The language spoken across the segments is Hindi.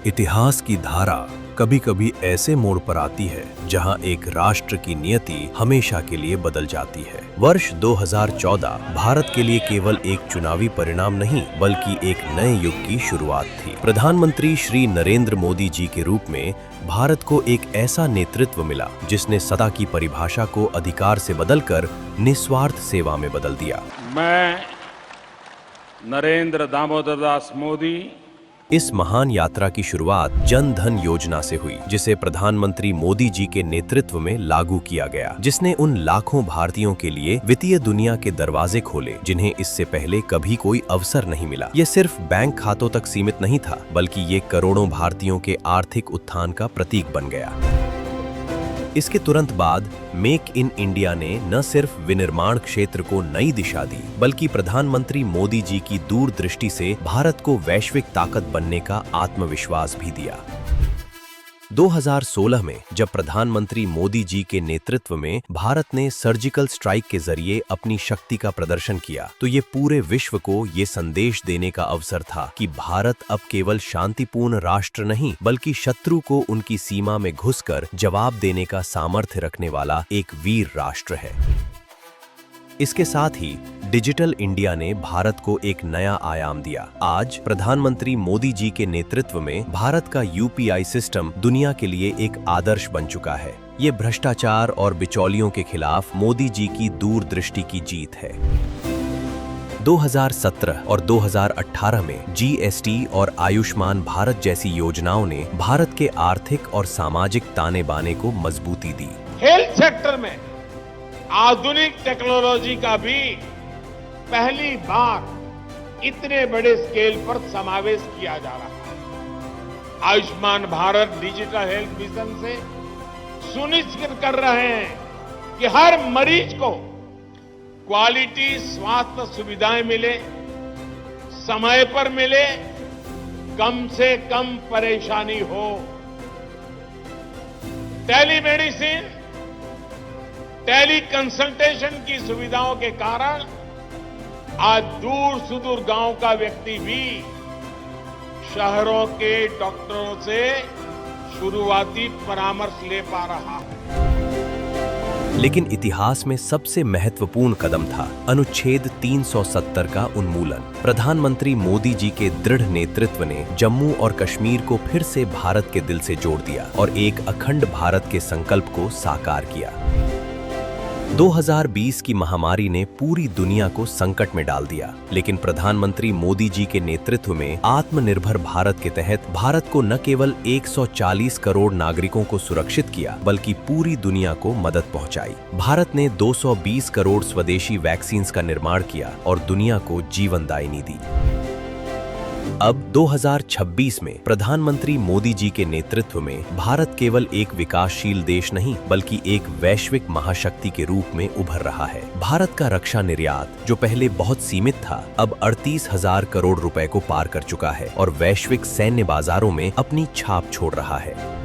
इतिहास की धारा कभी कभी ऐसे मोड़ पर आती है जहां एक राष्ट्र की नियति हमेशा के लिए बदल जाती है। वर्ष 2014 भारत के लिए केवल एक चुनावी परिणाम नहीं बल्कि एक नए युग की शुरुआत थी। प्रधानमंत्री श्री नरेंद्र मोदी जी के रूप में भारत को एक ऐसा नेतृत्व मिला जिसने सत्ता की परिभाषा को अधिकार से बदलकर निस्वार्थ सेवा में बदल दिया। मैं नरेंद्र दामोदर दास मोदी इस महान यात्रा की शुरुआत जन धन योजना से हुई, जिसे प्रधानमंत्री मोदी जी के नेतृत्व में लागू किया गया, जिसने उन लाखों भारतीयों के लिए वित्तीय दुनिया के दरवाजे खोले जिन्हें इससे पहले कभी कोई अवसर नहीं मिला। ये सिर्फ बैंक खातों तक सीमित नहीं था, बल्कि ये करोड़ों भारतीयों के आर्थिक उत्थान का प्रतीक बन गया। इसके तुरंत बाद मेक इन इंडिया ने न सिर्फ विनिर्माण क्षेत्र को नई दिशा दी, बल्कि प्रधानमंत्री मोदी जी की दूरदृष्टि से भारत को वैश्विक ताकत बनने का आत्मविश्वास भी दिया। 2016 में जब प्रधानमंत्री मोदी जी के नेतृत्व में भारत ने सर्जिकल स्ट्राइक के जरिए अपनी शक्ति का प्रदर्शन किया, तो ये पूरे विश्व को ये संदेश देने का अवसर था कि भारत अब केवल शांतिपूर्ण राष्ट्र नहीं बल्कि शत्रु को उनकी सीमा में घुसकर जवाब देने का सामर्थ्य रखने वाला एक वीर राष्ट्र है। इसके साथ ही डिजिटल इंडिया ने भारत को एक नया आयाम दिया। आज प्रधानमंत्री मोदी जी के नेतृत्व में भारत का यूपीआई सिस्टम दुनिया के लिए एक आदर्श बन चुका है। ये भ्रष्टाचार और बिचौलियों के खिलाफ मोदी जी की दूरदृष्टि की जीत है। 2017 और 2018 में जीएसटी और आयुष्मान भारत जैसी योजनाओं ने भारत के आर्थिक और सामाजिक ताने बाने को मजबूती दी। हेल्थ सेक्टर में आधुनिक टेक्नोलॉजी का भी पहली बार इतने बड़े स्केल पर समावेश किया जा रहा है। Ayushman Bharat digital health mission से सुनिश्चित कर रहे हैं कि हर मरीज को क्वालिटी स्वास्थ्य सुविधाएं मिले, समय पर मिले, कम से कम परेशानी हो। टेलीमेडिसिन, टेली कंसल्टेशन की सुविधाओं के कारण आज दूर सुदूर गांव का व्यक्ति भी शहरों के डॉक्टरों से शुरुआती परामर्श ले पा रहा है। लेकिन इतिहास में सबसे महत्वपूर्ण कदम था अनुच्छेद 370 का उन्मूलन। प्रधानमंत्री मोदी जी के दृढ़ नेतृत्व ने जम्मू और कश्मीर को फिर से भारत के दिल से जोड़ दिया और एक अखंड भारत के संकल्प को साकार किया। 2020 की महामारी ने पूरी दुनिया को संकट में डाल दिया, लेकिन प्रधानमंत्री मोदी जी के नेतृत्व में आत्मनिर्भर भारत के तहत भारत को न केवल 140 करोड़ नागरिकों को सुरक्षित किया बल्कि पूरी दुनिया को मदद पहुंचाई। भारत ने 220 करोड़ स्वदेशी वैक्सीन्स का निर्माण किया और दुनिया को जीवनदायिनी दी। अब 2026 में प्रधानमंत्री मोदी जी के नेतृत्व में भारत केवल एक विकासशील देश नहीं बल्कि एक वैश्विक महाशक्ति के रूप में उभर रहा है। भारत का रक्षा निर्यात, जो पहले बहुत सीमित था, अब 38,000 करोड़ रुपए को पार कर चुका है और वैश्विक सैन्य बाजारों में अपनी छाप छोड़ रहा है।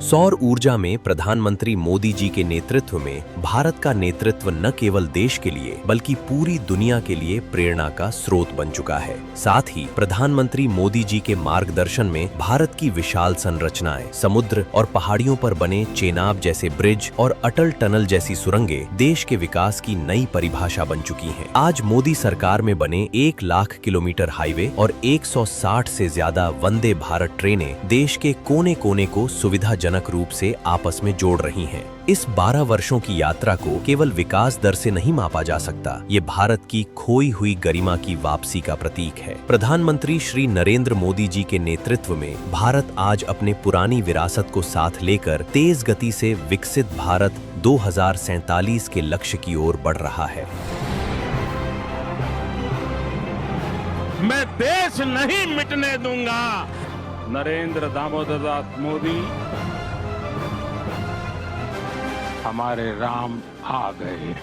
सौर ऊर्जा में प्रधानमंत्री मोदी जी के नेतृत्व में भारत का नेतृत्व न केवल देश के लिए बल्कि पूरी दुनिया के लिए प्रेरणा का स्रोत बन चुका है। साथ ही प्रधानमंत्री मोदी जी के मार्गदर्शन में भारत की विशाल संरचनाएं, समुद्र और पहाड़ियों पर बने चेनाब जैसे ब्रिज और अटल टनल जैसी सुरंगें देश के विकास की नई परिभाषा बन चुकी हैं। आज मोदी सरकार में बने 1 लाख किलोमीटर हाईवे और 160 से ज्यादा वंदे भारत ट्रेनें देश के कोने कोने को सुविधाजनक रूप से आपस में जोड़ रही हैं। इस 12 वर्षों की यात्रा को केवल विकास दर से नहीं मापा जा सकता, ये भारत की खोई हुई गरिमा की वापसी का प्रतीक है। प्रधानमंत्री श्री नरेंद्र मोदी जी के नेतृत्व में भारत आज अपने पुरानी विरासत को साथ लेकर तेज गति से विकसित भारत 2047 के लक्ष्य की ओर बढ़ रहा है। मैं देश नहीं मिटने दूंगा। नरेंद्र दामोदर दास मोदी हमारे राम आ गए।